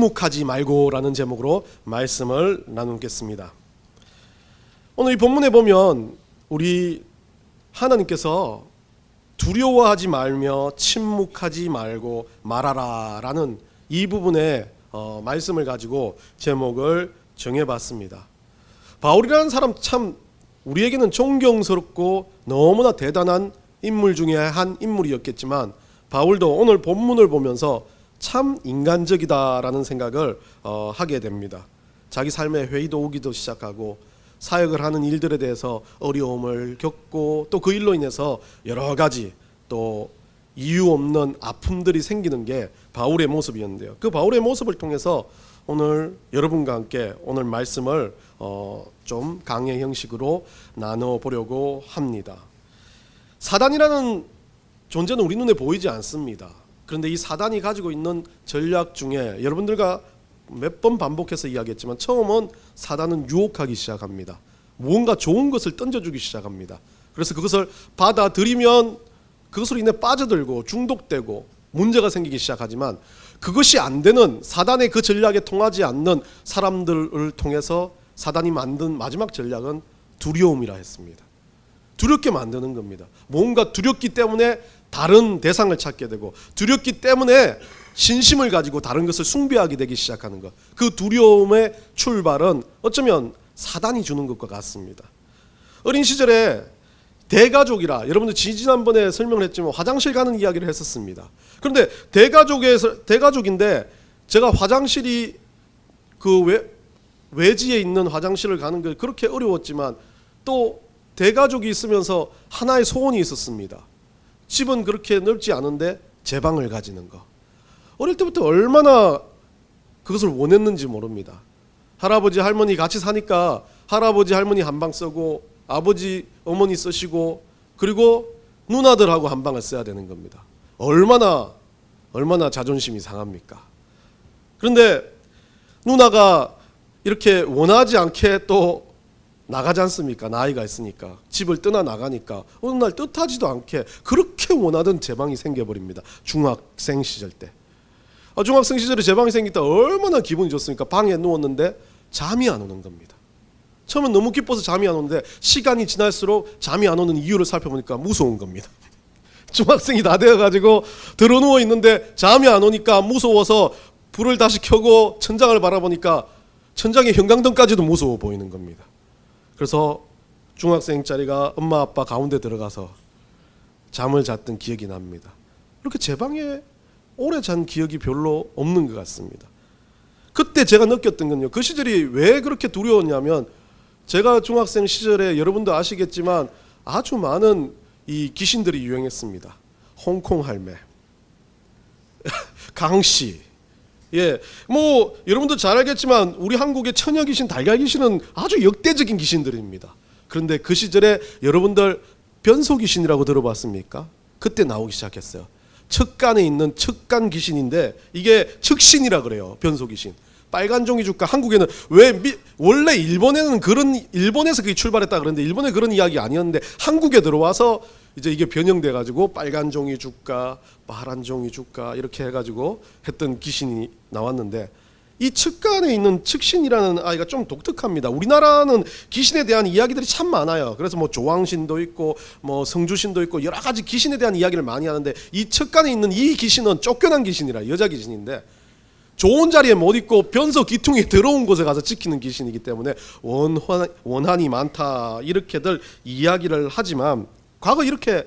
침묵하지 말고라는 제목으로 말씀을 나누겠습니다. 오늘 이 본문에 보면 우리 하나님께서 두려워하지 말며 침묵하지 말고 말하라라는 이 부분의 말씀을 가지고 제목을 정해봤습니다. 바울이라는 사람 참 우리에게는 존경스럽고 너무나 대단한 인물 중에 한 인물이었겠지만 바울도 오늘 본문을 보면서 참 인간적이다라는 생각을 하게 됩니다. 자기 삶에 회의도 오기도 시작하고 사역을 하는 일들에 대해서 어려움을 겪고 또 그 일로 인해서 여러 가지 또 이유 없는 아픔들이 생기는 게 바울의 모습이었는데요. 그 바울의 모습을 통해서 오늘 여러분과 함께 오늘 말씀을 좀 강의 형식으로 나눠보려고 합니다. 사단이라는 존재는 우리 눈에 보이지 않습니다. 그런데 이 사단이 가지고 있는 전략 중에 여러분들과 몇 번 반복해서 이야기했지만 처음은 사단은 유혹하기 시작합니다. 무언가 좋은 것을 던져주기 시작합니다. 그래서 그것을 받아들이면 그것으로 인해 빠져들고 중독되고 문제가 생기기 시작하지만 그것이 안 되는 사단의 그 전략에 통하지 않는 사람들을 통해서 사단이 만든 마지막 전략은 두려움이라 했습니다. 두렵게 만드는 겁니다. 뭔가 두렵기 때문에 다른 대상을 찾게 되고 두렵기 때문에 신심을 가지고 다른 것을 숭배하게 되기 시작하는 것. 그 두려움의 출발은 어쩌면 사단이 주는 것과 같습니다. 어린 시절에 대가족이라 여러분들 지난번에 설명을 했지만 화장실 가는 이야기를 했었습니다. 그런데 대가족인데 제가 화장실이 그 외지에 있는 화장실을 가는 게 그렇게 어려웠지만 또 대가족이 있으면서 하나의 소원이 있었습니다. 집은 그렇게 넓지 않은데 제 방을 가지는 거. 어릴 때부터 얼마나 그것을 원했는지 모릅니다. 할아버지 할머니 같이 사니까 할아버지 할머니 한 방 쓰고 아버지 어머니 쓰시고 그리고 누나들하고 한 방을 써야 되는 겁니다. 얼마나 자존심이 상합니까? 그런데 누나가 이렇게 원하지 않게 또 나가지 않습니까? 나이가 있으니까 집을 떠나 나가니까 어느 날 뜻하지도 않게 그렇게 원하던 제 방이 생겨버립니다. 중학생 시절 때. 중학생 시절에 제 방이 생길 때 얼마나 기분이 좋습니까? 방에 누웠는데 잠이 안 오는 겁니다. 처음엔 너무 기뻐서 잠이 안 오는데 시간이 지날수록 잠이 안 오는 이유를 살펴보니까 무서운 겁니다. 중학생이 다 되어가지고 들어누워 있는데 잠이 안 오니까 무서워서 불을 다시 켜고 천장을 바라보니까 천장에 형광등까지도 무서워 보이는 겁니다. 그래서 중학생짜리가 엄마 아빠 가운데 들어가서 잠을 잤던 기억이 납니다. 이렇게 제 방에 오래 잔 기억이 별로 없는 것 같습니다. 그때 제가 느꼈던 건요. 그 시절이 왜 그렇게 두려웠냐면 제가 중학생 시절에 여러분도 아시겠지만 아주 많은 이 귀신들이 유행했습니다. 홍콩 할매, 강씨. 예, 뭐 여러분도 잘 알겠지만 우리 한국의 처녀 귀신, 달걀 귀신은 아주 역대적인 귀신들입니다. 그런데 그 시절에 여러분들 변소 귀신이라고 들어봤습니까? 그때 나오기 시작했어요. 척간에 있는 척간 귀신인데 이게 척신이라 그래요. 변소 귀신. 빨간 종이 주가. 한국에는 원래 일본에서 그게 출발했다 그러는데 일본에 그런 이야기 아니었는데 한국에 들어와서 이제 이게 변형돼 가지고 빨간 종이 주가, 파란 종이 주가 이렇게 해가지고 했던 귀신이 나왔는데 이 척간에 있는 척신이라는 아이가 좀 독특합니다. 우리나라는 귀신에 대한 이야기들이 참 많아요. 그래서 뭐 조왕신도 있고 뭐 성주신도 있고 여러 가지 귀신에 대한 이야기를 많이 하는데 이 척간에 있는 이 귀신은 쫓겨난 귀신이라 여자 귀신인데 좋은 자리에 못 있고 변소 기퉁이 들어온 곳에 가서 지키는 귀신이기 때문에 원한이 많다 이렇게들 이야기를 하지만 과거 이렇게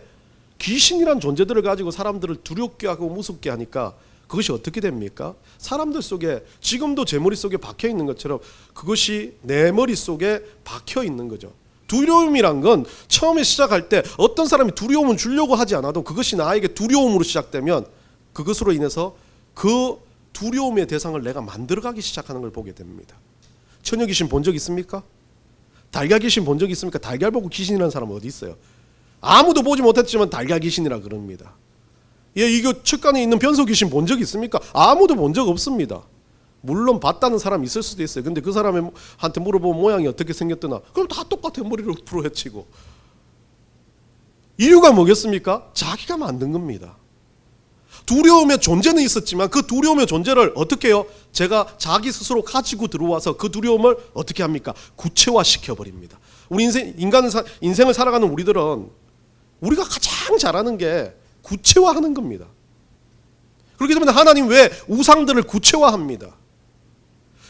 귀신이란 존재들을 가지고 사람들을 두렵게 하고 무섭게 하니까 그것이 어떻게 됩니까? 사람들 속에 지금도 제 머릿속에 박혀 있는 것처럼 그것이 내 머릿속에 박혀 있는 거죠. 두려움이란 건 처음에 시작할 때 어떤 사람이 두려움을 주려고 하지 않아도 그것이 나에게 두려움으로 시작되면 그것으로 인해서 그 두려움의 대상을 내가 만들어가기 시작하는 걸 보게 됩니다. 처녀 귀신 본 적 있습니까? 달걀 귀신 본 적 있습니까? 달걀 보고 귀신이라는 사람은 어디 있어요? 아무도 보지 못했지만 달걀 귀신이라 그럽니다. 예, 이거 척간에 있는 변소 귀신 본 적 있습니까? 아무도 본 적 없습니다. 물론 봤다는 사람이 있을 수도 있어요. 근데 그 사람한테 물어보면 모양이 어떻게 생겼더나 그럼 다 똑같아요. 머리를 이유가 뭐겠습니까? 자기가 만든 겁니다. 두려움의 존재는 있었지만 그 두려움의 존재를 어떻게 해요? 제가 자기 스스로 가지고 들어와서 그 두려움을 어떻게 합니까? 구체화시켜버립니다. 우리 인생을 살아가는 우리들은 우리가 가장 잘하는 게 구체화하는 겁니다. 그렇기 때문에 하나님 왜 우상들을 구체화합니다.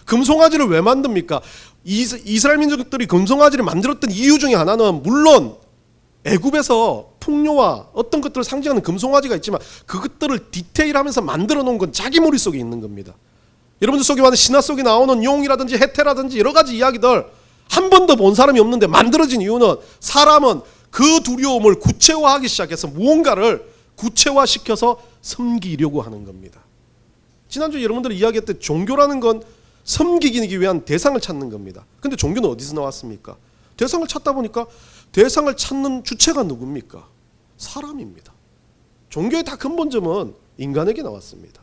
금송아지를 왜 만듭니까? 이스라엘 민족들이 금송아지를 만들었던 이유 중에 하나는 물론 애굽에서 풍요와 어떤 것들을 상징하는 금송아지가 있지만 그것들을 디테일하면서 만들어 놓은 건 자기 머릿속에 있는 겁니다. 여러분들 속에 많은 신화 속에 나오는 용이라든지 해태라든지 여러 가지 이야기들 한 번도 본 사람이 없는데 만들어진 이유는 사람은 그 두려움을 구체화하기 시작해서 무언가를 구체화시켜서 섬기려고 하는 겁니다. 지난주에 여러분들이 이야기했던 종교라는 건 섬기기 위한 대상을 찾는 겁니다. 근데 종교는 어디서 나왔습니까? 대상을 찾다 보니까 대상을 찾는 주체가 누굽니까? 사람입니다. 종교의 다 근본점은 인간에게 나왔습니다.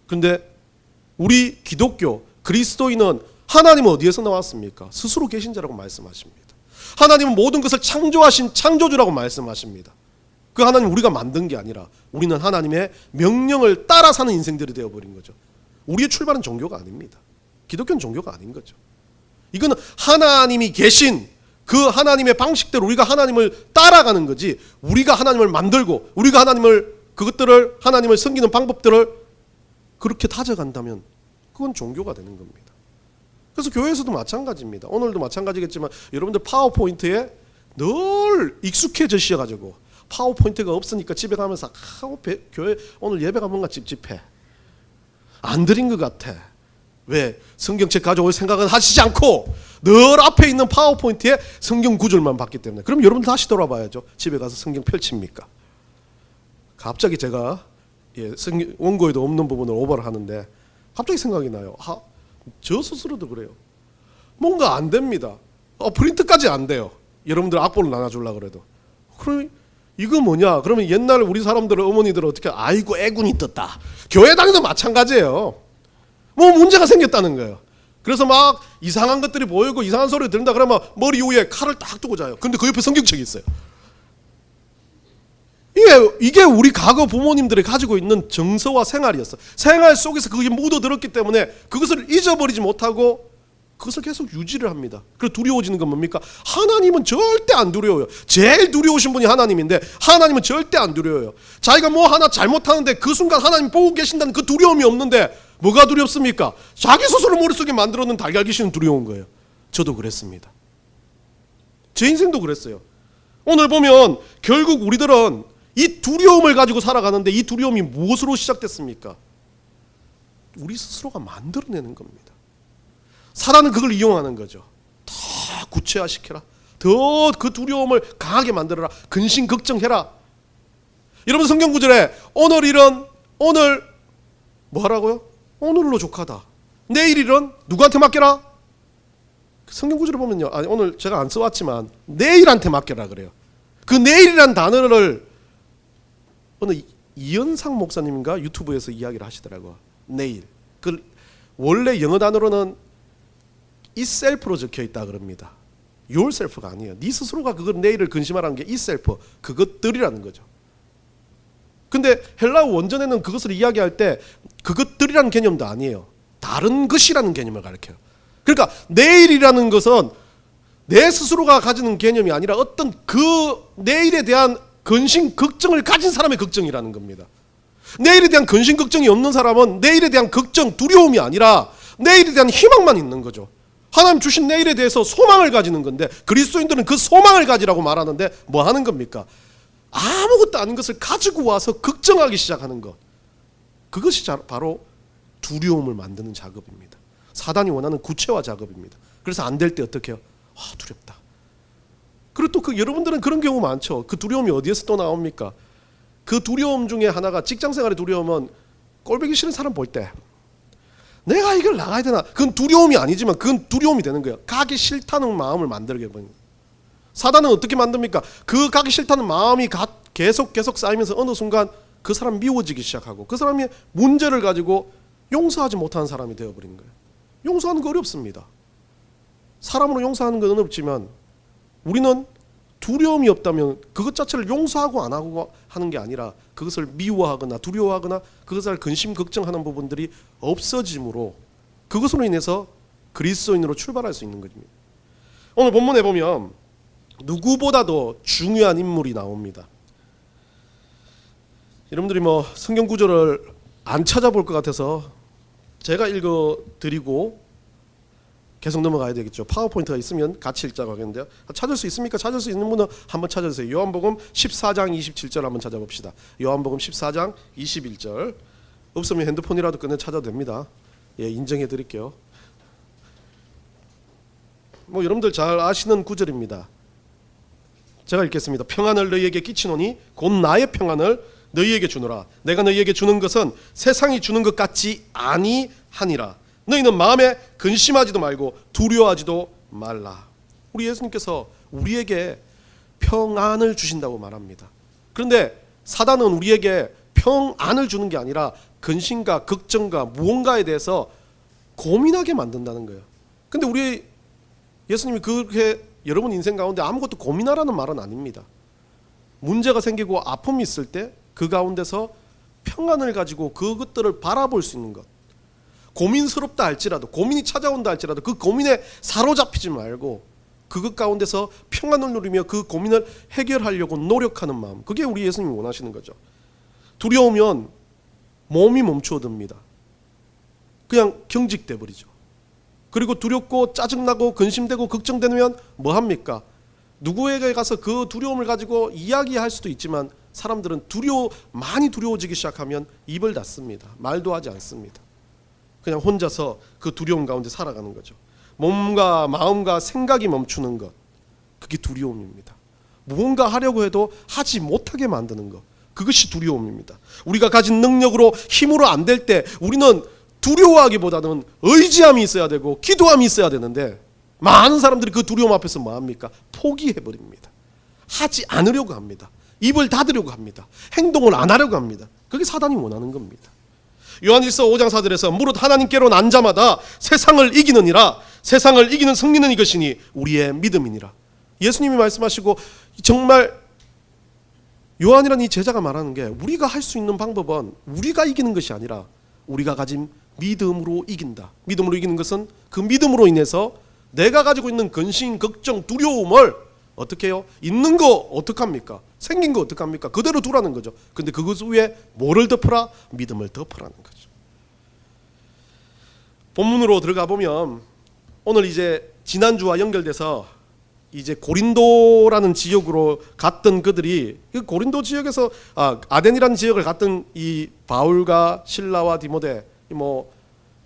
근데 우리 기독교 그리스도인은 하나님은 어디에서 나왔습니까? 스스로 계신 자라고 말씀하십니다. 하나님은 모든 것을 창조하신 창조주라고 말씀하십니다. 그 하나님 우리가 만든 게 아니라 우리는 하나님의 명령을 따라 사는 인생들이 되어버린 거죠. 우리의 출발은 종교가 아닙니다. 기독교는 종교가 아닌 거죠. 이거는 하나님이 계신 그 하나님의 방식대로 우리가 하나님을 따라가는 거지, 우리가 하나님을 만들고 우리가 그것들을 하나님을 섬기는 방법들을 그렇게 다져간다면 그건 종교가 되는 겁니다. 그래서 교회에서도 마찬가지입니다. 오늘도 마찬가지겠지만 여러분들 파워포인트에 늘 익숙해지셔가지고 파워포인트가 없으니까 집에 가면서 교회 오늘 예배가 뭔가 찝찝해, 안 드린 것 같아, 왜 성경책 가져올 생각은 하시지 않고 늘 앞에 있는 파워포인트에 성경 구절만 봤기 때문에. 그럼 여러분 다시 돌아봐야죠. 집에 가서 성경 펼칩니까? 갑자기 제가 원고에도 없는 부분을 오버를 하는데 갑자기 생각이 나요. 저 스스로도 그래요. 뭔가 안 됩니다. 프린트까지 안 돼요. 여러분들 악보를 나눠주려고 그래도. 그럼 이거 뭐냐? 그러면 옛날 우리 사람들은 어머니들은 어떻게, 아이고 애군이 떴다. 교회 다니도 마찬가지예요. 뭐 문제가 생겼다는 거예요. 그래서 막 이상한 것들이 보이고 이상한 소리를 들린다 그러면 머리 위에 칼을 딱 두고 자요. 근데 그 옆에 성경책이 있어요. 이게 우리 과거 부모님들이 가지고 있는 정서와 생활이었어. 생활 속에서 그게 묻어들었기 때문에 그것을 잊어버리지 못하고 그것을 계속 유지를 합니다. 그래서 두려워지는 건 뭡니까? 하나님은 절대 안 두려워요. 제일 두려우신 분이 하나님인데 하나님은 절대 안 두려워요. 자기가 뭐 하나 잘못하는데 그 순간 하나님 보고 계신다는 그 두려움이 없는데 뭐가 두렵습니까? 자기 스스로 머릿속에 만들어놓은 달걀 귀신은 두려운 거예요. 저도 그랬습니다. 제 인생도 그랬어요. 오늘 보면 결국 우리들은 이 두려움을 가지고 살아가는데 이 두려움이 무엇으로 시작됐습니까? 우리 스스로가 만들어내는 겁니다. 사단은 그걸 이용하는 거죠. 더 구체화시켜라. 더 그 두려움을 강하게 만들어라. 근심 걱정해라. 여러분 성경 구절에 오늘 뭐 하라고요? 오늘로 족하다. 내일 일은 누구한테 맡겨라? 성경 구절을 보면요. 오늘 제가 안 써왔지만 내일한테 맡겨라 그래요. 그 내일이란 단어를 어느 이현상 목사님인가 유튜브에서 이야기를 하시더라고요. 내일. 그 원래 영어 단어로는 itself로 적혀 있다 그럽니다. yourself가 아니에요. 네 스스로가 그걸 내일을 근심하라는 게 itself, 그것들이라는 거죠. 근데 헬라어 원전에는 그것을 이야기할 때 그것들이라는 개념도 아니에요. 다른 것이라는 개념을 가르쳐요. 그러니까 내일이라는 것은 내 스스로가 가지는 개념이 아니라 어떤 그 내일에 대한 근심 걱정을 가진 사람의 걱정이라는 겁니다. 내일에 대한 근심 걱정이 없는 사람은 내일에 대한 걱정, 두려움이 아니라 내일에 대한 희망만 있는 거죠. 하나님 주신 내일에 대해서 소망을 가지는 건데 그리스도인들은 그 소망을 가지라고 말하는데 뭐 하는 겁니까? 아무것도 아닌 것을 가지고 와서 걱정하기 시작하는 것. 그것이 바로 두려움을 만드는 작업입니다. 사단이 원하는 구체화 작업입니다. 그래서 안 될 때 어떻게 해요? 두렵다. 그리고 또 여러분들은 그런 경우 많죠. 그 두려움이 어디에서 또 나옵니까? 그 두려움 중에 하나가 직장생활의 두려움은 꼴보기 싫은 사람 볼 때 내가 이걸 나가야 되나? 그건 두려움이 아니지만 그건 두려움이 되는 거예요. 가기 싫다는 마음을 만들게 되는 거예요. 사단은 어떻게 만듭니까? 그 가기 싫다는 마음이 계속 쌓이면서 어느 순간 그 사람 미워지기 시작하고 그 사람이 문제를 가지고 용서하지 못하는 사람이 되어버린 거예요. 용서하는 거 어렵습니다. 사람으로 용서하는 건 어렵지만 우리는 두려움이 없다면 그것 자체를 용서하고 안 하고 하는 게 아니라 그것을 미워하거나 두려워하거나 그것을 근심 걱정하는 부분들이 없어짐으로 그것으로 인해서 그리스도인으로 출발할 수 있는 것입니다. 오늘 본문에 보면 누구보다도 중요한 인물이 나옵니다. 여러분들이 뭐 성경 구절을 안 찾아볼 것 같아서 제가 읽어드리고 계속 넘어가야 되겠죠. 파워포인트가 있으면 같이 읽자고 하겠는데요. 찾을 수 있습니까? 찾을 수 있는 분은 한번 찾아주세요. 요한복음 14장 27절 한번 찾아봅시다. 요한복음 14장 21절. 없으면 핸드폰이라도 꺼내 찾아도 됩니다. 예, 인정해 드릴게요. 뭐 여러분들 잘 아시는 구절입니다. 제가 읽겠습니다. 평안을 너희에게 끼치노니 곧 나의 평안을 너희에게 주노라. 내가 너희에게 주는 것은 세상이 주는 것 같지 아니하니라. 너희는 마음에 근심하지도 말고 두려워하지도 말라. 우리 예수님께서 우리에게 평안을 주신다고 말합니다. 그런데 사단은 우리에게 평안을 주는 게 아니라 근심과 걱정과 무언가에 대해서 고민하게 만든다는 거예요. 근데 우리 예수님이 그렇게 여러분 인생 가운데 아무것도 고민하라는 말은 아닙니다. 문제가 생기고 아픔이 있을 때 그 가운데서 평안을 가지고 그것들을 바라볼 수 있는 것. 고민스럽다 할지라도 고민이 찾아온다 할지라도 그 고민에 사로잡히지 말고 그것 가운데서 평안을 누리며 그 고민을 해결하려고 노력하는 마음. 그게 우리 예수님이 원하시는 거죠. 두려우면 몸이 멈추어듭니다. 그냥 경직돼 버리죠. 그리고 두렵고 짜증나고 근심되고 걱정되면 뭐 합니까? 누구에게 가서 그 두려움을 가지고 이야기할 수도 있지만 사람들은 많이 두려워지기 시작하면 입을 닫습니다. 말도 하지 않습니다. 그냥 혼자서 그 두려움 가운데 살아가는 거죠. 몸과 마음과 생각이 멈추는 것, 그게 두려움입니다. 무언가 하려고 해도 하지 못하게 만드는 것, 그것이 두려움입니다. 우리가 가진 능력으로 힘으로 안 될 때 우리는 두려워하기보다는 의지함이 있어야 되고 기도함이 있어야 되는데 많은 사람들이 그 두려움 앞에서 뭐 합니까? 포기해버립니다. 하지 않으려고 합니다. 입을 닫으려고 합니다. 행동을 안 하려고 합니다. 그게 사단이 원하는 겁니다. 요한일서 5장 4절에서 무릇 하나님께로 난 자마다 세상을 이기느니라. 세상을 이기는 승리는 이것이니 우리의 믿음이니라. 예수님이 말씀하시고 정말 요한이라는 이 제자가 말하는 게 우리가 할 수 있는 방법은 우리가 이기는 것이 아니라 우리가 가진 믿음으로 이긴다. 믿음으로 이기는 것은 그 믿음으로 인해서 내가 가지고 있는 근심, 걱정, 두려움을 어떻게 해요? 있는 거 어떡합니까? 생긴 거 어떡합니까? 그대로 두라는 거죠. 근데 그것 위에 뭐를 덮어라? 믿음을 덮으라는 거죠. 본문으로 들어가 보면 오늘 이제 지난주와 연결돼서 이제 고린도라는 지역으로 갔던 그들이 그 고린도 지역에서 아덴이라는 지역을 갔던 이 바울과 실라와 디모데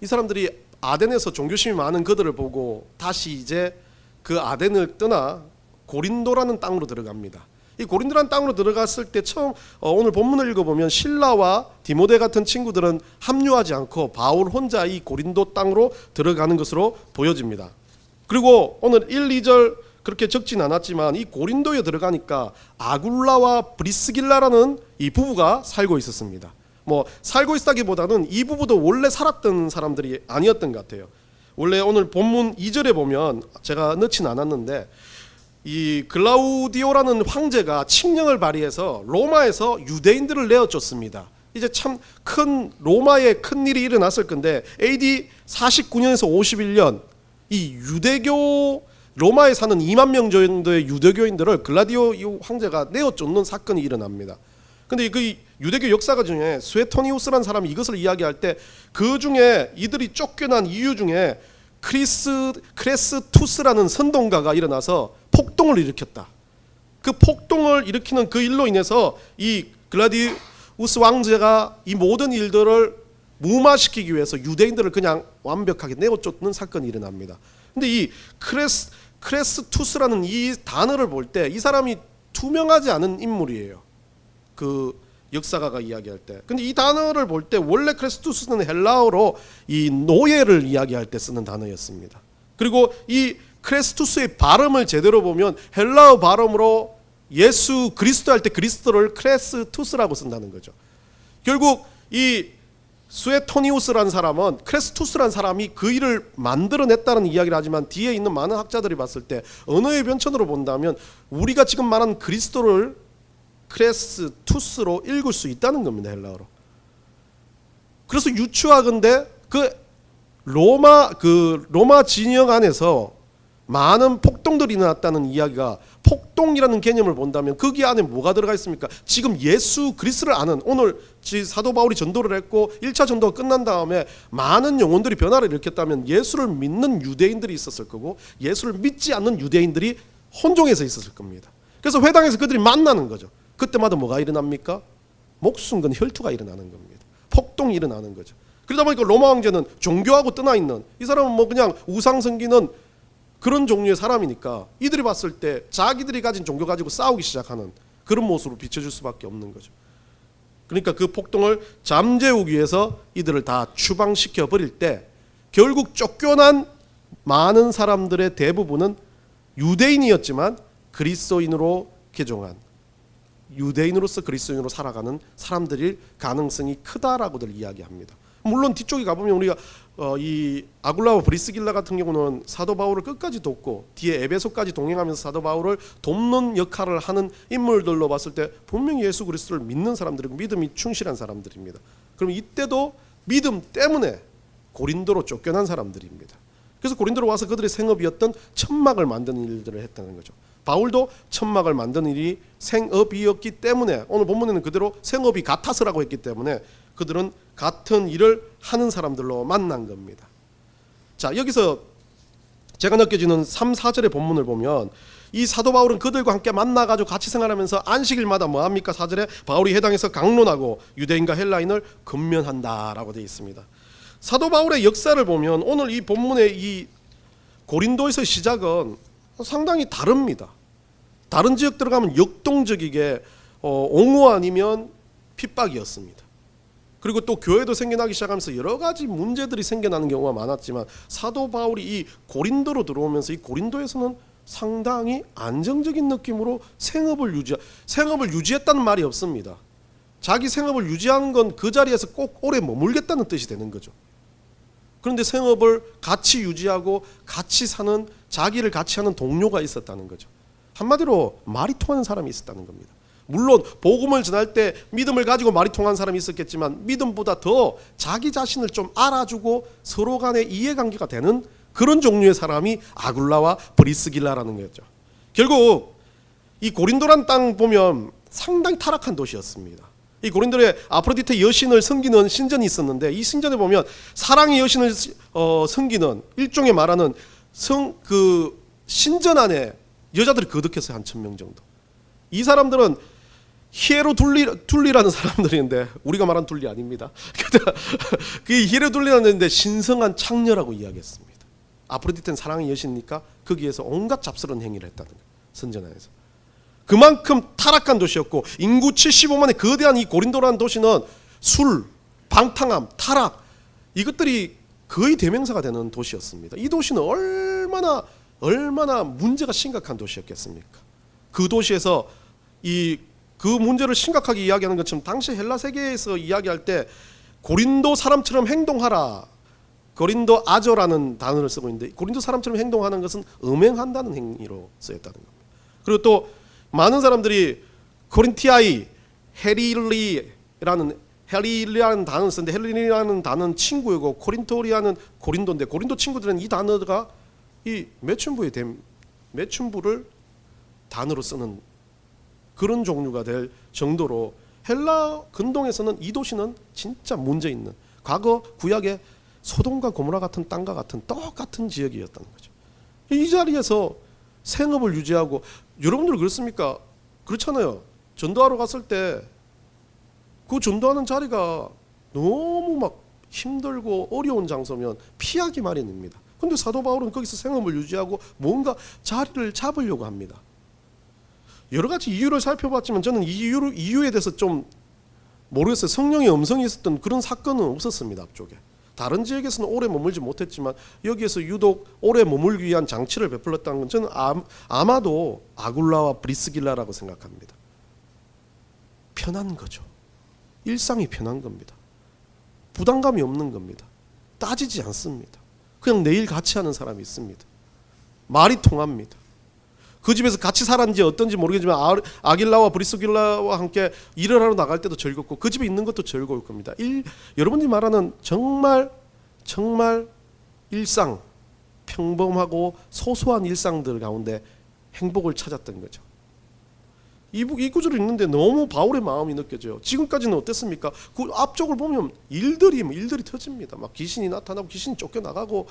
이 사람들이 아덴에서 종교심이 많은 그들을 보고 다시 이제 그 아덴을 떠나 고린도라는 땅으로 들어갑니다. 이 고린도라는 땅으로 들어갔을 때 처음 오늘 본문을 읽어보면 실라와 디모데 같은 친구들은 합류하지 않고 바울 혼자 이 고린도 땅으로 들어가는 것으로 보여집니다. 그리고 오늘 1, 2절 그렇게 적진 않았지만 이 고린도에 들어가니까 아굴라와 브리스길라라는 이 부부가 살고 있었습니다. 살고 있다기보다는 이 부부도 원래 살았던 사람들이 아니었던 것 같아요. 원래 오늘 본문 2절에 보면 제가 넣진 않았는데 이 글라우디오라는 황제가 칙령을 발의해서 로마에서 유대인들을 내어쫓습니다. 이제 참 큰 로마에 큰 일이 일어났을 건데 AD 49년에서 51년 이 유대교 로마에 사는 2만 명 정도의 유대교인들을 글라디오 황제가 내어쫓는 사건이 일어납니다. 근데 그 유대교 역사가 중에 스웨토니우스라는 사람이 이것을 이야기할 때 그 중에 이들이 쫓겨난 이유 중에 크레스투스라는 선동가가 일어나서 폭동을 일으켰다. 그 폭동을 일으키는 그 일로 인해서 이 글라디우스 왕제가 이 모든 일들을 무마시키기 위해서 유대인들을 그냥 완벽하게 내어쫓는 사건이 일어납니다. 근데 이 크레스투스라는 이 단어를 볼 때 이 사람이 투명하지 않은 인물이에요. 그 역사가가 이야기할 때. 근데 이 단어를 볼 때 원래 크레스투스는 헬라어로 이 노예를 이야기할 때 쓰는 단어였습니다. 그리고 이 크레스투스의 발음을 제대로 보면 헬라어 발음으로 예수 그리스도 할 때 그리스도를 크레스투스라고 쓴다는 거죠. 결국 이 수에토니우스라는 사람은 크레스투스라는 사람이 그 일을 만들어냈다는 이야기를 하지만 뒤에 있는 많은 학자들이 봤을 때 언어의 변천으로 본다면 우리가 지금 말하는 그리스도를 크레스투스로 읽을 수 있다는 겁니다. 헬라어로. 그래서 유추하건대 그 로마 진영 안에서 많은 폭동들이 일어났다는 이야기가, 폭동이라는 개념을 본다면 거기 안에 뭐가 들어가 있습니까? 지금 예수 그리스도를 아는, 오늘 사도 바울이 전도를 했고 1차 전도가 끝난 다음에 많은 영혼들이 변화를 일으켰다면 예수를 믿는 유대인들이 있었을 거고 예수를 믿지 않는 유대인들이 혼종해서 있었을 겁니다. 그래서 회당에서 그들이 만나는 거죠. 그때마다 뭐가 일어납니까? 목숨 건 혈투가 일어나는 겁니다. 폭동이 일어나는 거죠. 그러다 보니까 로마 황제는 종교하고 떠나 있는, 이 사람은 뭐 그냥 우상 섬기는 그런 종류의 사람이니까 이들이 봤을 때 자기들이 가진 종교 가지고 싸우기 시작하는 그런 모습으로 비춰줄 수밖에 없는 거죠. 그러니까 그 폭동을 잠재우기 위해서 이들을 다 추방시켜 버릴 때 결국 쫓겨난 많은 사람들의 대부분은 유대인이었지만 그리스도인으로 개종한, 유대인으로서 그리스도인으로 살아가는 사람들일 가능성이 크다라고들 이야기합니다. 물론 뒤쪽에 가보면 우리가 이 아굴라와 브리스길라 같은 경우는 사도 바울을 끝까지 돕고 뒤에 에베소까지 동행하면서 사도 바울을 돕는 역할을 하는 인물들로 봤을 때 분명히 예수 그리스도를 믿는 사람들이고 믿음이 충실한 사람들입니다. 그럼 이때도 믿음 때문에 고린도로 쫓겨난 사람들입니다. 그래서 고린도로 와서 그들의 생업이었던 천막을 만드는 일들을 했다는 거죠. 바울도 천막을 만드는 일이 생업이었기 때문에 오늘 본문에는 그대로 생업이 같아서라고 했기 때문에 그들은 같은 일을 하는 사람들로 만난 겁니다. 자, 여기서 제가 느껴지는 3, 4절의 본문을 보면 이 사도 바울은 그들과 함께 만나가지고 같이 생활하면서 안식일마다 뭐합니까? 4절에 바울이 해당해서 강론하고 유대인과 헬라인을 근면한다라고 되어 있습니다. 사도 바울의 역사를 보면 오늘 이 본문의 이 고린도에서의 시작은 상당히 다릅니다. 다른 지역 들어가면 역동적이게 옹호 아니면 핍박이었습니다. 그리고 또 교회도 생겨나기 시작하면서 여러 가지 문제들이 생겨나는 경우가 많았지만 사도 바울이 이 고린도로 들어오면서 이 고린도에서는 상당히 안정적인 느낌으로 생업을 유지했다는 말이 없습니다. 자기 생업을 유지하는 건 그 자리에서 꼭 오래 머물겠다는 뜻이 되는 거죠. 그런데 생업을 같이 유지하고 같이 사는, 자기를 같이 하는 동료가 있었다는 거죠. 한마디로 말이 통하는 사람이 있었다는 겁니다. 물론 복음을 전할 때 믿음을 가지고 말이 통한 사람이 있었겠지만 믿음보다 더 자기 자신을 좀 알아주고 서로 간에 이해관계가 되는 그런 종류의 사람이 아굴라와 브리스길라라는 거였죠. 결국 이 고린도란 땅 보면 상당히 타락한 도시였습니다. 이 고린도에 아프로디테 여신을 섬기는 신전이 있었는데 이 신전에 보면 사랑의 여신을 섬기는 일종의 말하는 그 신전 안에 여자들이 거듭했어요. 한 1000명 정도. 이 사람들은 히에로둘리라는 사람들인데 우리가 말하는 둘리 아닙니다. 그 히에로둘리라는데 신성한 창녀라고 이야기했습니다. 아프로디테는 사랑의 여신이니까 거기에서 온갖 잡스러운 행위를 했다는 거예요. 선전 안에서. 그만큼 타락한 도시였고 인구 75만의 거대한 이 고린도라는 도시는 술, 방탕함, 타락 이것들이 거의 대명사가 되는 도시였습니다. 이 도시는 얼마나 문제가 심각한 도시였겠습니까? 그 도시에서 그 문제를 심각하게 이야기하는 것처럼 당시 헬라 세계에서 이야기할 때 고린도 사람처럼 행동하라. 고린도 아저라는 단어를 쓰고 있는데 고린도 사람처럼 행동하는 것은 음행한다는 행위로 쓰였다는 겁니다. 그리고 또 많은 사람들이 코린티아이 헤릴리라는 단어를 쓰는데 헤릴리라는 단어는 친구이고 코린토리아는 고린도인데 고린도 친구들은 이 단어가 이 매춘부를 단어로 쓰는 그런 종류가 될 정도로 헬라 근동에서는 이 도시는 진짜 문제 있는 과거 구약의 소돔과 고모라 같은 땅과 같은 똑같은 지역이었다는 거죠. 이 자리에서 생업을 유지하고 여러분들 그렇습니까? 그렇잖아요. 전도하러 갔을 때 그 전도하는 자리가 너무 막 힘들고 어려운 장소면 피하기 마련입니다. 그런데 사도 바울은 거기서 생업을 유지하고 뭔가 자리를 잡으려고 합니다. 여러 가지 이유를 살펴봤지만 저는 이 이유에 대해서 좀 모르겠어요. 성령의 음성이 있었던 그런 사건은 없었습니다. 앞쪽에. 다른 지역에서는 오래 머물지 못했지만 여기에서 유독 오래 머물기 위한 장치를 베풀었다는 건 저는 아마도 아굴라와 브리스길라라고 생각합니다. 편한 거죠. 일상이 편한 겁니다. 부담감이 없는 겁니다. 따지지 않습니다. 그냥 내일 같이 하는 사람이 있습니다. 말이 통합니다. 그 집에서 같이 살았는지 어떤지 모르겠지만 아길라와 브리스길라와 함께 일을 하러 나갈 때도 즐겁고 그 집에 있는 것도 즐거울 겁니다. 여러분들이 말하는 정말 일상, 평범하고 소소한 일상들 가운데 행복을 찾았던 거죠. 이 구절을 읽는데 너무 바울의 마음이 느껴져요. 지금까지는 어땠습니까? 그 앞쪽을 보면 일들이 터집니다. 막 귀신이 나타나고 귀신이 쫓겨나가고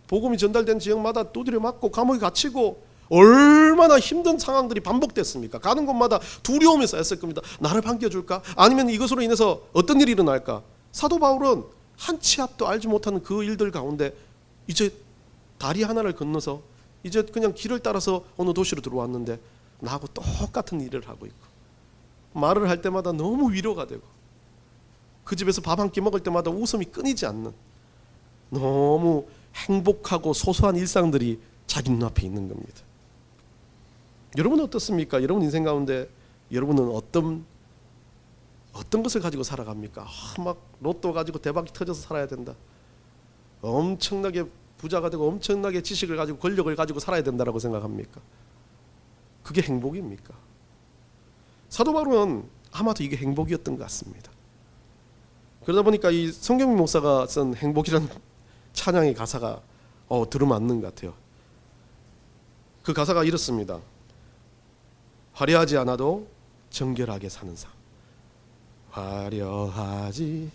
복음이 전달된 지역마다 두드려 맞고 감옥에 갇히고 얼마나 힘든 상황들이 반복됐습니까? 가는 곳마다 두려움이 쌓였을 겁니다. 나를 반겨줄까? 아니면 이것으로 인해서 어떤 일이 일어날까? 사도 바울은 한 치 앞도 알지 못하는 그 일들 가운데 이제 다리 하나를 건너서 이제 그냥 길을 따라서 어느 도시로 들어왔는데 나하고 똑같은 일을 하고 있고 말을 할 때마다 너무 위로가 되고 그 집에서 밥 한 끼 먹을 때마다 웃음이 끊이지 않는 너무 행복하고 소소한 일상들이 자기 눈앞에 있는 겁니다. 여러분은 어떻습니까? 여러분 인생 가운데 여러분은 어떤 것을 가지고 살아갑니까? 막 로또 가지고 대박이 터져서 살아야 된다. 엄청나게 부자가 되고 엄청나게 지식을 가지고 권력을 가지고 살아야 된다라고 생각합니까? 그게 행복입니까? 사도 바울은 아마도 이게 행복이었던 것 같습니다. 그러다 보니까 이 성경민 목사가 쓴 행복이라는 찬양의 가사가 들어맞는 것 같아요. 그 가사가 이렇습니다. 화려하지 않아도 정결하게 사는 삶. 화려하지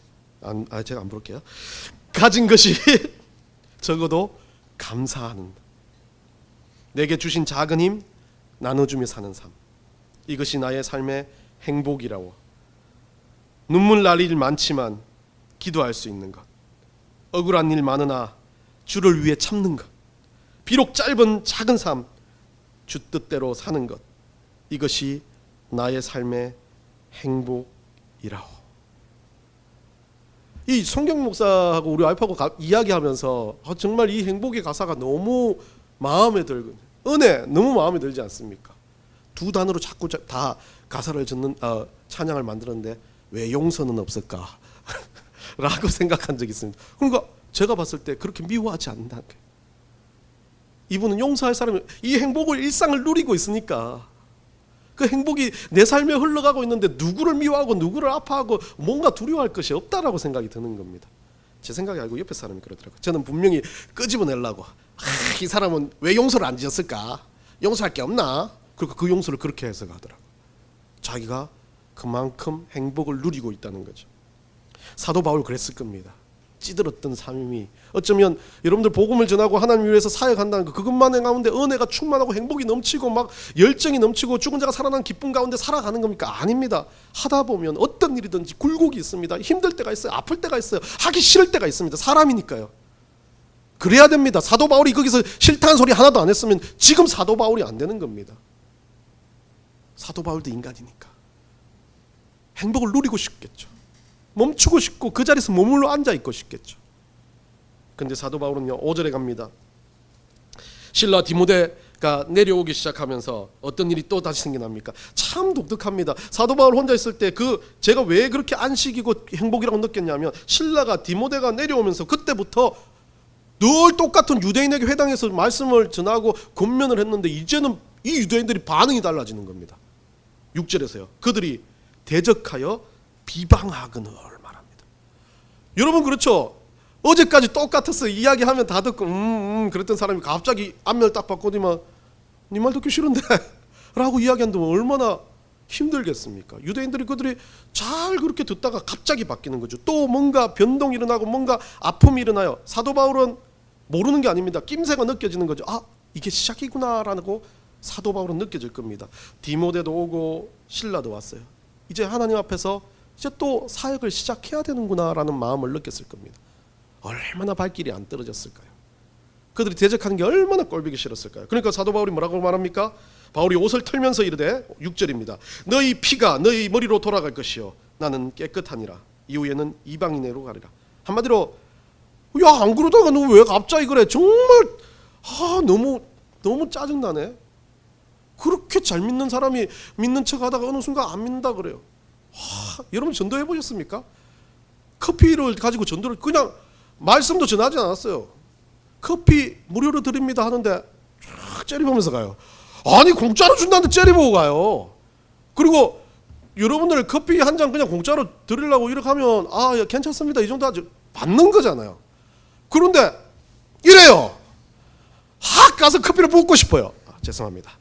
제가 안 부를게요. 가진 것이 적어도 감사하는 내게 주신 작은 힘 나눠주며 사는 삶. 이것이 나의 삶의 행복이라고. 눈물 날 일 많지만 기도할 수 있는 것. 억울한 일 많으나 주를 위해 참는 것. 비록 짧은 작은 삶 주 뜻대로 사는 것. 이것이 나의 삶의 행복이라고. 이 성경 목사하고 우리 와이프하고 이야기하면서 정말 이 행복의 가사가 너무 마음에 들고 은혜 너무 마음에 들지 않습니까? 두 단어로 자꾸 다 가사를 짓는 찬양을 만들었는데 왜 용서는 없을까? 라고 생각한 적이 있습니다. 그러니까 제가 봤을 때 그렇게 미워하지 않는다는 거예요. 이분은 용서할 사람이 이 행복을 일상을 누리고 있으니까 그 행복이 내 삶에 흘러가고 있는데 누구를 미워하고 누구를 아파하고 뭔가 두려워할 것이 없다라고 생각이 드는 겁니다. 제 생각이 아니고 옆에 사람이 그러더라고요. 저는 분명히 끄집어내려고 이 사람은 왜 용서를 안 지었을까? 용서할 게 없나? 그러니까 그 용서를 그렇게 해석하더라고요. 자기가 그만큼 행복을 누리고 있다는 거죠. 사도 바울 그랬을 겁니다. 찌들었던 삶이 어쩌면 여러분들 복음을 전하고 하나님 위해서 사역한다는 거 그것만의 가운데 은혜가 충만하고 행복이 넘치고 막 열정이 넘치고 죽은 자가 살아난 기쁨 가운데 살아가는 겁니까? 아닙니다. 하다 보면 어떤 일이든지 굴곡이 있습니다. 힘들 때가 있어요. 아플 때가 있어요. 하기 싫을 때가 있습니다. 사람이니까요. 그래야 됩니다. 사도 바울이 거기서 싫다는 소리 하나도 안 했으면 지금 사도 바울이 안 되는 겁니다. 사도 바울도 인간이니까 행복을 누리고 싶겠죠. 멈추고 싶고 그 자리에서 머물러 앉아있고 싶겠죠. 근데 사도 바울은요 5절에 갑니다. 실라 디모데가 내려오기 시작하면서 어떤 일이 또 다시 생겨납니까? 참 독특합니다. 사도 바울 혼자 있을 때 제가 왜 그렇게 안식이고 행복이라고 느꼈냐면 실라가 디모데가 내려오면서 그때부터 늘 똑같은 유대인에게 회당에서 말씀을 전하고 권면을 했는데 이제는 이 유대인들이 반응이 달라지는 겁니다. 6절에서요. 그들이 대적하여 비방하거늘 말합니다. 여러분 그렇죠? 어제까지 똑같았어요. 이야기하면 다 듣고 그랬던 사람이 갑자기 앞면 딱 바꾸더니만 네 말 듣기 싫은데 라고 이야기한다면 얼마나 힘들겠습니까? 유대인들이 그들이 잘 그렇게 듣다가 갑자기 바뀌는 거죠. 또 뭔가 변동이 일어나고 뭔가 아픔이 일어나요. 사도 바울은 모르는 게 아닙니다. 낌새가 느껴지는 거죠. 이게 시작이구나라고 사도 바울은 느껴질 겁니다. 디모데도 오고 실라도 왔어요. 이제 하나님 앞에서 이제 또 사역을 시작해야 되는구나라는 마음을 느꼈을 겁니다. 얼마나 발길이 안 떨어졌을까요? 그들이 대적하는 게 얼마나 꼴보기 싫었을까요? 그러니까 사도 바울이 뭐라고 말합니까? 바울이 옷을 털면서 이르되 6절입니다. 너희 피가 너희 머리로 돌아갈 것이요 나는 깨끗하니라. 이후에는 이방인으로 가리라. 한마디로 야 안 그러다가 너 왜 갑자기 그래? 정말 너무 짜증나네. 그렇게 잘 믿는 사람이 믿는 척하다가 어느 순간 안 믿는다 그래요. 여러분 전도해 보셨습니까? 커피를 가지고 전도를 그냥 말씀도 전하지 않았어요. 커피 무료로 드립니다 하는데 쫙 째려보면서 가요. 아니 공짜로 준다는데 째려보고 가요. 그리고 여러분들 커피 한 잔 그냥 공짜로 드리려고 이렇게 하면 야, 괜찮습니다 이 정도 아주 받는 거잖아요. 그런데 이래요. 가서 커피를 붓고 싶어요. 죄송합니다.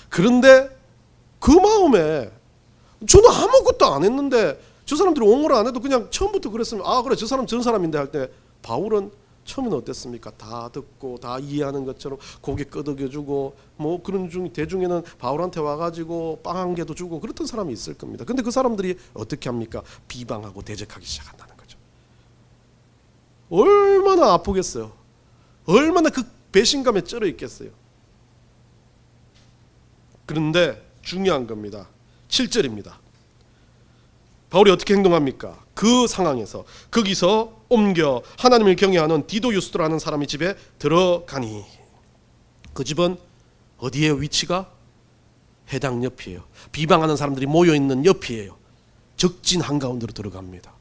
그런데 그 마음에 저는 아무것도 안 했는데 저 사람들이 옹호를 안 해도 그냥 처음부터 그랬으면 그래 저 사람 저런 사람인데 할 때 바울은 처음에는 어땠습니까? 다 듣고 다 이해하는 것처럼 고개 끄덕여주고 뭐 그런 중 대중에는 바울한테 와가지고 빵 한 개도 주고 그랬던 사람이 있을 겁니다. 근데 그 사람들이 어떻게 합니까? 비방하고 대적하기 시작한다는 거죠. 얼마나 아프겠어요. 얼마나 그 배신감에 쩔어 있겠어요. 그런데 중요한 겁니다. 7절입니다. 바울이 어떻게 행동합니까? 그 상황에서 거기서 옮겨 하나님을 경외하는 디도 유스도라는 사람의 집에 들어가니 그 집은 어디에 위치가? 회당 옆이에요. 비방하는 사람들이 모여있는 옆이에요. 적진 한가운데로 들어갑니다.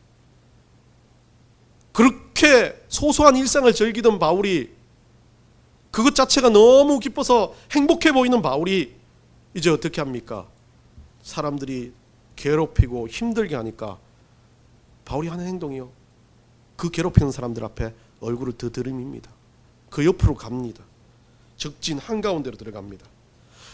그렇게 소소한 일상을 즐기던 바울이 그것 자체가 너무 기뻐서 행복해 보이는 바울이 이제 어떻게 합니까? 사람들이 괴롭히고 힘들게 하니까 바울이 하는 행동이요. 그 괴롭히는 사람들 앞에 얼굴을 더 들이밉니다. 그 옆으로 갑니다. 적진 한가운데로 들어갑니다.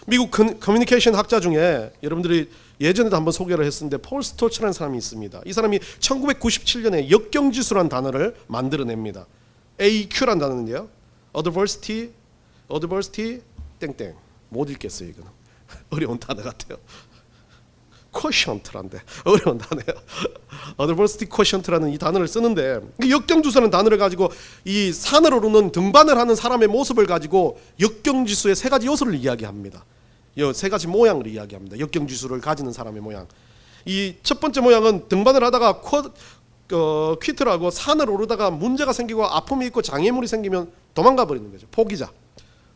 미국 커뮤니케이션 학자 중에 여러분들이 예전에도 한번 소개를 했었는데 폴 스토츠라는 사람이 있습니다. 이 사람이 1997년에 역경지수라는 단어를 만들어냅니다. AQ라는 단어인데요. Adversity 땡땡 못 읽겠어요. 이거는 어려운 단어 같아요. quotient란데 어려운 단어예요. adversity quotient라는 이 단어를 쓰는데 역경지수라는 단어를 가지고 이 산을 오르는 등반을 하는 사람의 모습을 가지고 역경지수의 세 가지 요소를 이야기합니다. 이 세 가지 모양을 이야기합니다. 역경지수를 가지는 사람의 모양. 이 첫 번째 모양은 등반을 하다가 퀴트라고 산을 오르다가 문제가 생기고 아픔이 있고 장애물이 생기면 도망가 버리는 거죠. 포기자.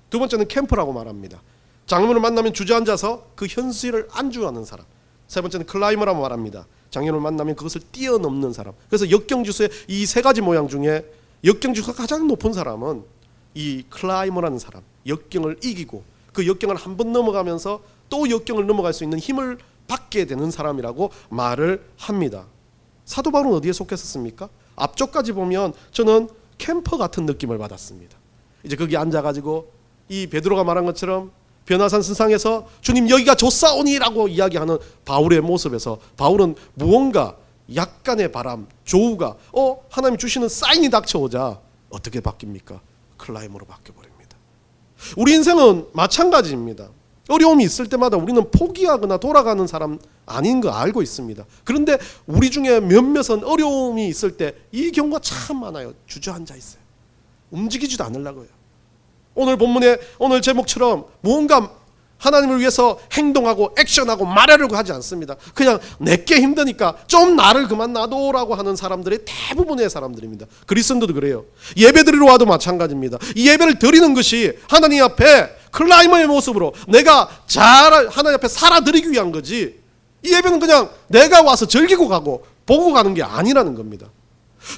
두 번째는 캠프라고 말합니다. 장애물을 만나면 주저앉아서 그 현실을 안주하는 사람. 세 번째는 클라이머라고 말합니다. 장애물을 만나면 그것을 뛰어넘는 사람. 그래서 역경지수의 이 세 가지 모양 중에 역경지수가 가장 높은 사람은 이 클라이머라는 사람. 역경을 이기고 그 역경을 한 번 넘어가면서 또 역경을 넘어갈 수 있는 힘을 받게 되는 사람이라고 말을 합니다. 사도 바울은 어디에 속했었습니까? 앞쪽까지 보면 저는 캠퍼 같은 느낌을 받았습니다. 이제 거기 앉아가지고 이 베드로가 말한 것처럼 변화산 선상에서 주님 여기가 좋사오니라고 이야기하는 바울의 모습에서 바울은 무언가 약간의 바람, 조우가 하나님 주시는 사인이 닥쳐오자 어떻게 바뀝니까? 클라이머로 바뀌어버립니다. 우리 인생은 마찬가지입니다. 어려움이 있을 때마다 우리는 포기하거나 돌아가는 사람 아닌 거 알고 있습니다. 그런데 우리 중에 몇몇은 어려움이 있을 때 이 경우가 참 많아요. 주저앉아 있어요. 움직이지도 않으려고요. 오늘 본문의 오늘 제목처럼 무언가 하나님을 위해서 행동하고 액션하고 말하려고 하지 않습니다. 그냥 내게 힘드니까 좀 나를 그만 놔둬라고 하는 사람들이 대부분의 사람들입니다. 그리스도인도 그래요. 예배 드리러 와도 마찬가지입니다. 이 예배를 드리는 것이 하나님 앞에 클라이머의 모습으로 내가 잘 하나님 앞에 살아드리기 위한 거지, 이 예배는 그냥 내가 와서 즐기고 가고 보고 가는 게 아니라는 겁니다.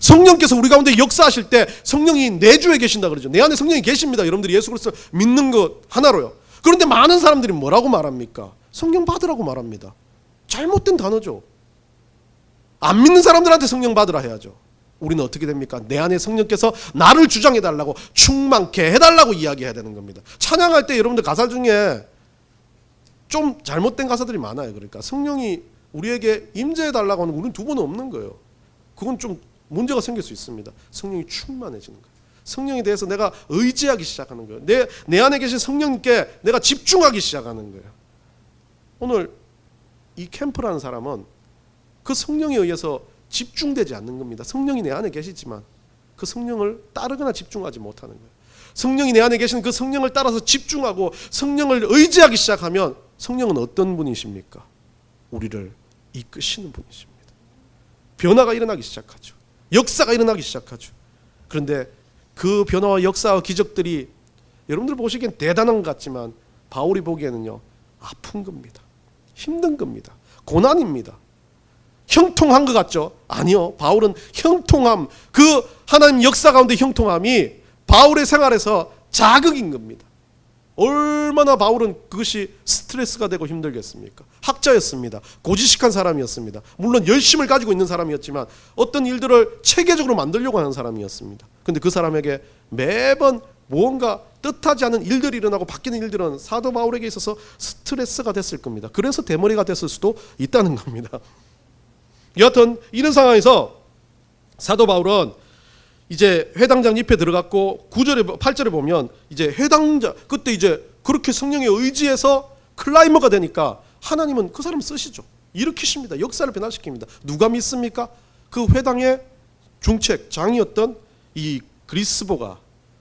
성령께서 우리 가운데 역사하실 때 성령이 내주에 계신다 그러죠. 내 안에 성령이 계십니다. 여러분들이 예수 그리스도 믿는 것 하나로요. 그런데 많은 사람들이 뭐라고 말합니까? 성령 받으라고 말합니다. 잘못된 단어죠. 안 믿는 사람들한테 성령 받으라 해야죠. 우리는 어떻게 됩니까? 내 안에 성령께서 나를 주장해달라고, 충만케 해달라고 이야기해야 되는 겁니다. 찬양할 때 여러분들 가사 중에 좀 잘못된 가사들이 많아요. 그러니까 성령이 우리에게 임재해달라고 하는 우리는 두 번은 없는 거예요. 그건 좀 문제가 생길 수 있습니다. 성령이 충만해지는 거예요. 성령에 대해서 내가 의지하기 시작하는 거예요. 내 안에 계신 성령님께 내가 집중하기 시작하는 거예요. 오늘 이 캠프라는 사람은 그 성령에 의해서 집중되지 않는 겁니다. 성령이 내 안에 계시지만 그 성령을 따르거나 집중하지 못하는 거예요. 성령이 내 안에 계신 그 성령을 따라서 집중하고 성령을 의지하기 시작하면 성령은 어떤 분이십니까? 우리를 이끄시는 분이십니다. 변화가 일어나기 시작하죠. 역사가 일어나기 시작하죠. 그런데 그 변화와 역사와 기적들이 여러분들 보시기엔 대단한 것 같지만 바울이 보기에는요, 아픈 겁니다. 힘든 겁니다. 고난입니다. 형통한 것 같죠? 아니요. 바울은 형통함, 그 하나님 역사 가운데 형통함이 바울의 생활에서 자극인 겁니다. 얼마나 바울은 그것이 스트레스가 되고 힘들겠습니까? 학자였습니다. 고지식한 사람이었습니다. 물론 열심을 가지고 있는 사람이었지만 어떤 일들을 체계적으로 만들려고 하는 사람이었습니다. 근데 그 사람에게 매번 무언가 뜻하지 않은 일들이 일어나고 바뀌는 일들은 사도 바울에게 있어서 스트레스가 됐을 겁니다. 그래서 대머리가 됐을 수도 있다는 겁니다. 여하튼 이런 상황에서 사도 바울은 이제 회당장 잎에 들어갔고 9절에 8절에 보면 이제 회당장 그때 이제 그렇게 성령의 의지에서 클라이머가 되니까 하나님은 그 사람 쓰시죠. 일으키십니다. 역사를 변화시킵니다. 누가 믿습니까? 그 회당의 중책 장이었던 이 그리스보가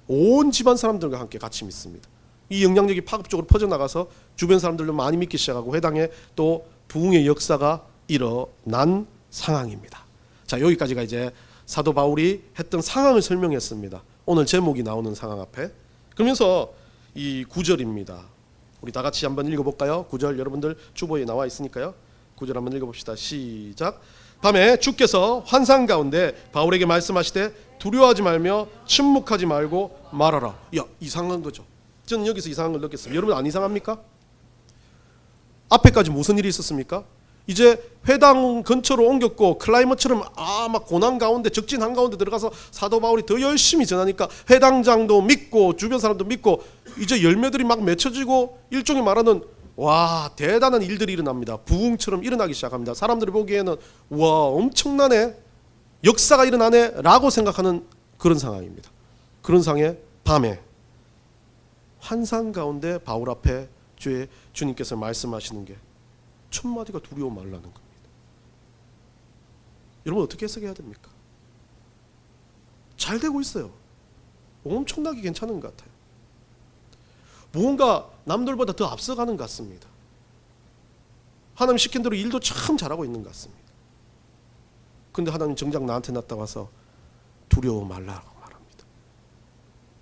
온 집안 사람들과 함께 같이 믿습니다. 이 영향력이 파급적으로 퍼져나가서 주변 사람들도 많이 믿기 시작하고 회당에 또 부흥의 역사가 일어난 상황입니다. 자, 여기까지가 이제 사도 바울이 했던 상황을 설명했습니다. 오늘 제목이 나오는 상황 앞에. 그러면서 이 9절입니다. 우리 다 같이 한번 읽어볼까요? 9절 여러분들 주보에 나와 있으니까요. 9절 한번 읽어봅시다. 시작. 밤에 주께서 환상 가운데 바울에게 말씀하시되 두려워하지 말며 침묵하지 말고 말하라. 야, 이상한 거죠. 저는 여기서 이상한 걸 느꼈습니다. 여러분 안 이상합니까? 앞에까지 무슨 일이 있었습니까? 이제 회당 근처로 옮겼고 클라이머처럼 막 고난 가운데 적진 한가운데 들어가서 사도 바울이 더 열심히 전하니까 회당장도 믿고 주변 사람도 믿고 이제 열매들이 막 맺혀지고 일종의 말하는 와 대단한 일들이 일어납니다. 부흥처럼 일어나기 시작합니다. 사람들이 보기에는 와 엄청나네, 역사가 일어나네 라고 생각하는 그런 상황입니다. 그런 상황에 밤에 환상 가운데 바울 앞에 주님께서 말씀하시는 게 첫 마디가 두려워 말라는 겁니다. 여러분 어떻게 해석해야 됩니까? 잘 되고 있어요. 엄청나게 괜찮은 것 같아요. 뭔가 남들보다 더 앞서가는 것 같습니다. 하나님 시킨 대로 일도 참 잘하고 있는 것 같습니다. 근데 하나님 정작 나한테 나타나서 두려워 말라고 말합니다.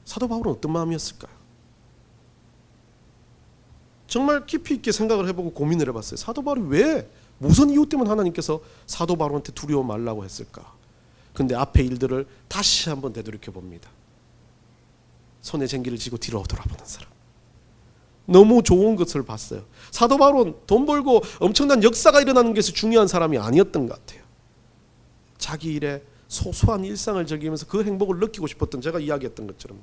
사도 바울은 어떤 마음이었을까요? 정말 깊이 있게 생각을 해보고 고민을 해봤어요. 사도 바울이 왜 무슨 이유 때문에 하나님께서 사도 바울한테 두려워 말라고 했을까? 근데 앞에 일들을 다시 한번 되돌이켜 봅니다. 손에 쟁기를 쥐고 뒤로 돌아보는 사람. 너무 좋은 것을 봤어요. 사도 바울은 돈 벌고 엄청난 역사가 일어나는 것이 중요한 사람이 아니었던 것 같아요. 자기 일에 소소한 일상을 즐기면서 그 행복을 느끼고 싶었던, 제가 이야기했던 것처럼.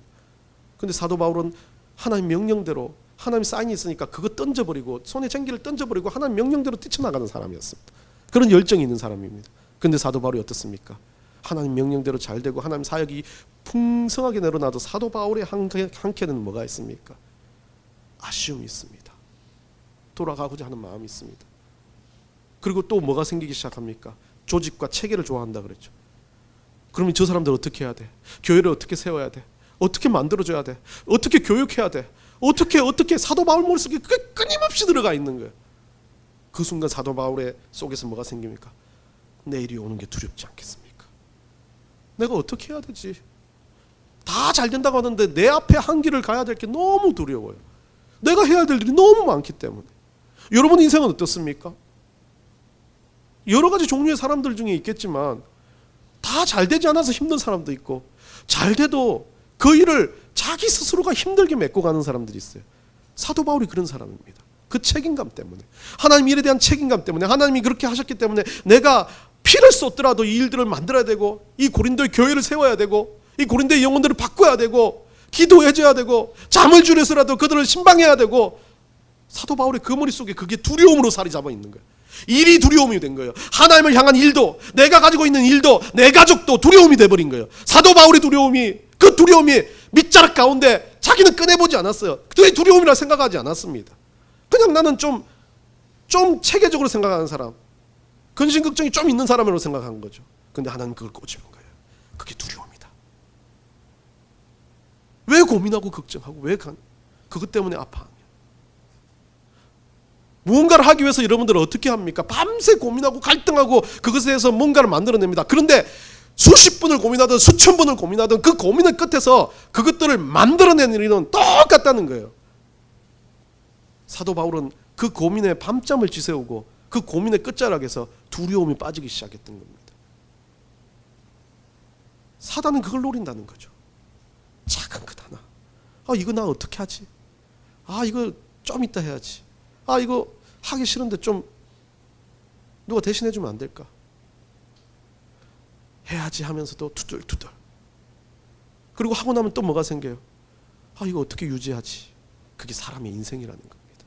근데 사도 바울은 하나님 명령대로, 하나님 사인이 있으니까 그거 던져버리고 손에 쟁기를 던져버리고 하나님 명령대로 뛰쳐나가는 사람이었습니다. 그런 열정이 있는 사람입니다. 근데 사도 바울이 어떻습니까? 하나님 명령대로 잘 되고 하나님 사역이 풍성하게 내려놔도 사도 바울의 한켠에는 뭐가 있습니까? 아쉬움이 있습니다. 돌아가고자 하는 마음이 있습니다. 그리고 또 뭐가 생기기 시작합니까? 조직과 체계를 좋아한다 그랬죠. 그러면 저 사람들 어떻게 해야 돼? 교회를 어떻게 세워야 돼? 어떻게 만들어줘야 돼? 어떻게 교육해야 돼? 어떻게 사도 바울 머릿속에 그게 끊임없이 들어가 있는 거예요. 그 순간 사도 바울의 속에서 뭐가 생깁니까? 내일이 오는 게 두렵지 않겠습니까? 내가 어떻게 해야 되지? 다 잘 된다고 하는데 내 앞에 한 길을 가야 될 게 너무 두려워요. 내가 해야 될 일이 너무 많기 때문에. 여러분 인생은 어떻습니까? 여러 가지 종류의 사람들 중에 있겠지만 다 잘 되지 않아서 힘든 사람도 있고 잘 돼도 그 일을 자기 스스로가 힘들게 메꿔 가는 사람들이 있어요. 사도 바울이 그런 사람입니다. 그 책임감 때문에, 하나님 일에 대한 책임감 때문에, 하나님이 그렇게 하셨기 때문에 내가 피를 쏟더라도 이 일들을 만들어야 되고, 이 고린도의 교회를 세워야 되고, 이 고린도의 영혼들을 바꿔야 되고, 기도해줘야 되고, 잠을 줄여서라도 그들을 신방해야 되고. 사도 바울의 그 머릿속에 그게 두려움으로 자리 잡아 있는 거예요. 일이 두려움이 된 거예요. 하나님을 향한 일도, 내가 가지고 있는 일도, 내 가족도 두려움이 돼버린 거예요. 사도 바울의 두려움이, 그 두려움이 밑자락 가운데 자기는 꺼내보지 않았어요. 그게 두려움이라 생각하지 않았습니다. 그냥 나는 좀 체계적으로 생각하는 사람, 근심걱정이 좀 있는 사람으로 생각한 거죠. 근데 하나님 그걸 꼬집은 거예요. 그게 두려움이다. 왜 고민하고 걱정하고 왜 그것 때문에 아파하냐? 무언가를 하기 위해서 여러분들은 어떻게 합니까? 밤새 고민하고 갈등하고 그것에 대해서 뭔가를 만들어냅니다. 그런데 수십 분을 고민하든 수천 분을 고민하든 그 고민의 끝에서 그것들을 만들어내는 일은 똑같다는 거예요. 사도 바울은 그 고민에 밤잠을 지새우고 그 고민의 끝자락에서 두려움이 빠지기 시작했던 겁니다. 사단은 그걸 노린다는 거죠. 작은 것 하나. 이거 나 어떻게 하지? 이거 좀 이따 해야지. 이거 하기 싫은데 좀 누가 대신해 주면 안 될까? 해야지 하면서도 투덜투덜. 그리고 하고 나면 또 뭐가 생겨요? 이거 어떻게 유지하지? 그게 사람의 인생이라는 겁니다.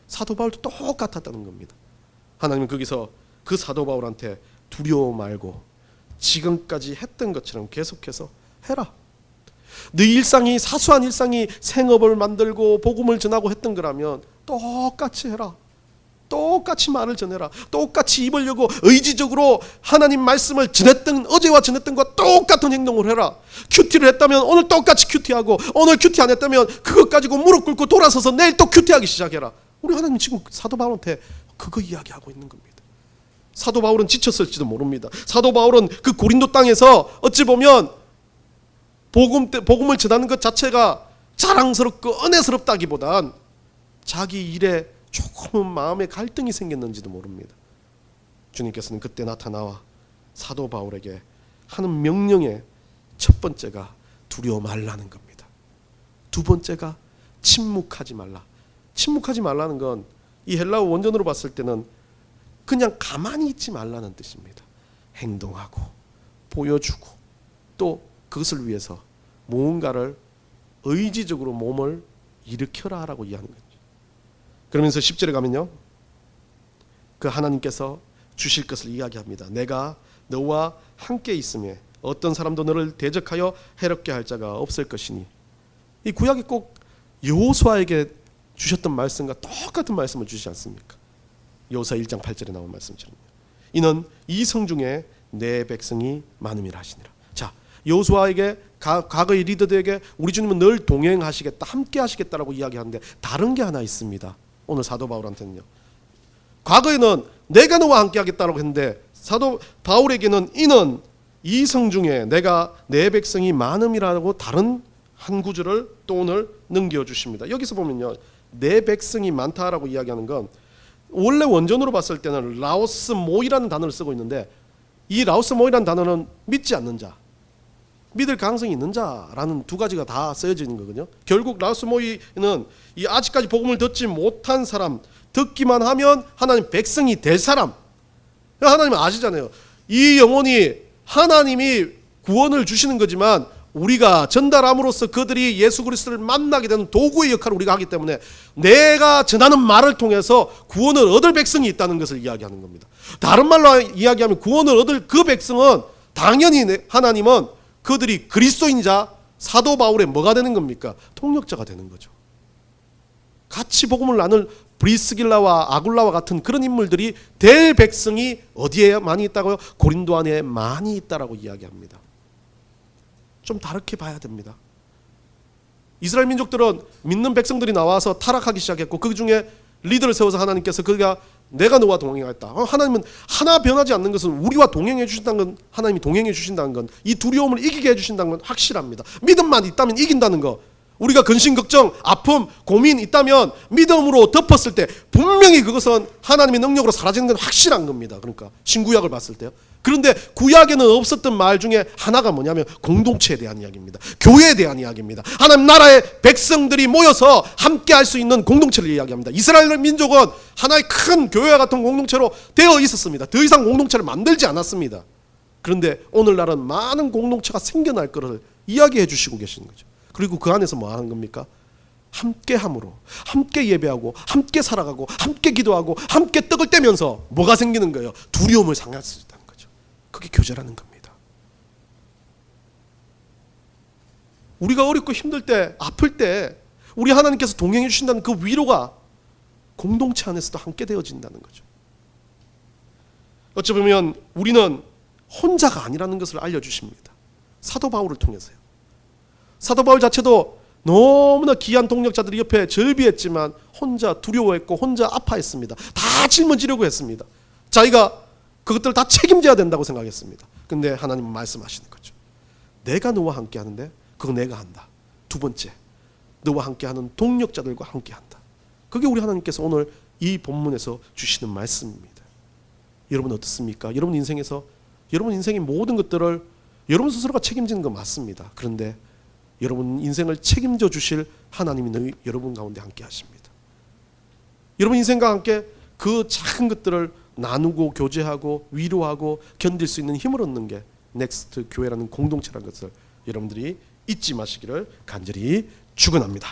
사도 바울도 똑같았다는 겁니다. 하나님은 거기서 그 사도 바울한테 두려워 말고 지금까지 했던 것처럼 계속해서 해라. 네 일상이, 사소한 일상이 생업을 만들고 복음을 전하고 했던 거라면 똑같이 해라. 똑같이 말을 전해라. 똑같이 입을 열고 의지적으로 하나님 말씀을 전했던, 어제와 전했던 것과 똑같은 행동을 해라. 큐티를 했다면 오늘 똑같이 큐티하고, 오늘 큐티 안 했다면 그것 가지고 무릎 꿇고 돌아서서 내일 또 큐티하기 시작해라. 우리 하나님 지금 사도 바울한테 그거 이야기하고 있는 겁니다. 사도 바울은 지쳤을지도 모릅니다. 사도 바울은 그 고린도 땅에서 어찌 보면 복음을 전하는 것 자체가 자랑스럽고 은혜스럽다기보단 자기 일에 조금은 마음의 갈등이 생겼는지도 모릅니다. 주님께서는 그때 나타나와 사도 바울에게 하는 명령의 첫 번째가 두려워 말라는 겁니다. 두 번째가 침묵하지 말라. 침묵하지 말라는 건 이 헬라어 원전으로 봤을 때는 그냥 가만히 있지 말라는 뜻입니다. 행동하고 보여주고 또 그것을 위해서 무언가를 의지적으로 몸을 일으켜라 라고 이해하는 거죠. 그러면서 10절에 가면요, 그 하나님께서 주실 것을 이야기합니다. 내가 너와 함께 있음에 어떤 사람도 너를 대적하여 해롭게 할 자가 없을 것이니. 이 구약이 꼭 여호수아에게 주셨던 말씀과 똑같은 말씀을 주시지 않습니까? 여호수아 1장 8절에 나온 말씀처럼 이는 이성 중에 내 백성이 많음이라 하시니라. 자, 여호수아에게 과거의 리더들에게 우리 주님은 늘 동행하시겠다, 함께 하시겠다라고 이야기하는데 다른 게 하나 있습니다. 오늘 사도 바울한테는요, 과거에는 내가 너와 함께 하겠다라고 했는데 사도 바울에게는 이는 이성 중에 내가 내 백성이 많음이라고 다른 한 구절을 또 오늘 넘겨주십니다. 여기서 보면요, 내 백성이 많다라고 이야기하는 건 원래 원전으로 봤을 때는 라오스 모이라는 단어를 쓰고 있는데, 이 라오스 모이라는 단어는 믿지 않는 자, 믿을 가능성이 있는 자라는 두 가지가 다 쓰여져 있는 거거든요. 결국 라오스 모이는 이 아직까지 복음을 듣지 못한 사람, 듣기만 하면 하나님 백성이 될 사람. 하나님은 아시잖아요. 이 영혼이 하나님이 구원을 주시는 거지만 우리가 전달함으로써 그들이 예수 그리스도를 만나게 되는 도구의 역할을 우리가 하기 때문에 내가 전하는 말을 통해서 구원을 얻을 백성이 있다는 것을 이야기하는 겁니다. 다른 말로 이야기하면 구원을 얻을 그 백성은 당연히 하나님은 그들이 그리스도인자 사도 바울의 뭐가 되는 겁니까? 통역자가 되는 거죠. 같이 복음을 나눌 브리스길라와 아굴라와 같은 그런 인물들이 될 백성이 어디에 많이 있다고요? 고린도 안에 많이 있다라고 이야기합니다. 좀 다르게 봐야 됩니다. 이스라엘 민족들은 믿는 백성들이 나와서 타락하기 시작했고 그 중에 리더를 세워서 하나님께서 그가 내가 너와 동행하겠다. 하나님은 하나 변하지 않는 것은 우리와 동행해 주신다는 건, 하나님이 동행해 주신다는 건, 이 두려움을 이기게 해주신다는 건 확실합니다. 믿음만 있다면 이긴다는 거. 우리가 근심, 걱정, 아픔, 고민 있다면 믿음으로 덮었을 때 분명히 그것은 하나님의 능력으로 사라지는 건 확실한 겁니다. 그러니까 신구약을 봤을 때요. 그런데 구약에는 없었던 말 중에 하나가 뭐냐면 공동체에 대한 이야기입니다. 교회에 대한 이야기입니다. 하나님 나라의 백성들이 모여서 함께 할 수 있는 공동체를 이야기합니다. 이스라엘 민족은 하나의 큰 교회와 같은 공동체로 되어 있었습니다. 더 이상 공동체를 만들지 않았습니다. 그런데 오늘날은 많은 공동체가 생겨날 것을 이야기해 주시고 계시는 거죠. 그리고 그 안에서 뭐 하는 겁니까? 함께 함으로, 함께 예배하고, 함께 살아가고, 함께 기도하고, 함께 떡을 떼면서 뭐가 생기는 거예요? 두려움을 상할 수 있다는 거죠. 그게 교제라는 겁니다. 우리가 어렵고 힘들 때, 아플 때 우리 하나님께서 동행해 주신다는 그 위로가 공동체 안에서도 함께 되어진다는 거죠. 어찌 보면 우리는 혼자가 아니라는 것을 알려주십니다. 사도 바울을 통해서요. 사도 바울 자체도 너무나 귀한 동력자들이 옆에 절비했지만 혼자 두려워했고 혼자 아파했습니다. 다 짊어지려고 했습니다. 자기가 그것들을 다 책임져야 된다고 생각했습니다. 근데 하나님은 말씀하시는 거죠. 내가 너와 함께 하는데 그거 내가 한다. 두 번째, 너와 함께 하는 동력자들과 함께 한다. 그게 우리 하나님께서 오늘 이 본문에서 주시는 말씀입니다. 여러분 어떻습니까? 여러분 인생에서 여러분 인생의 모든 것들을 여러분 스스로가 책임지는 거 맞습니다. 그런데 여러분 인생을 책임져 주실 하나님이 여러분 가운데 함께 하십니다. 여러분 인생과 함께 그 작은 것들을 나누고 교제하고 위로하고 견딜 수 있는 힘을 얻는 게 넥스트 교회라는 공동체라는 것을 여러분들이 잊지 마시기를 간절히 축원합니다.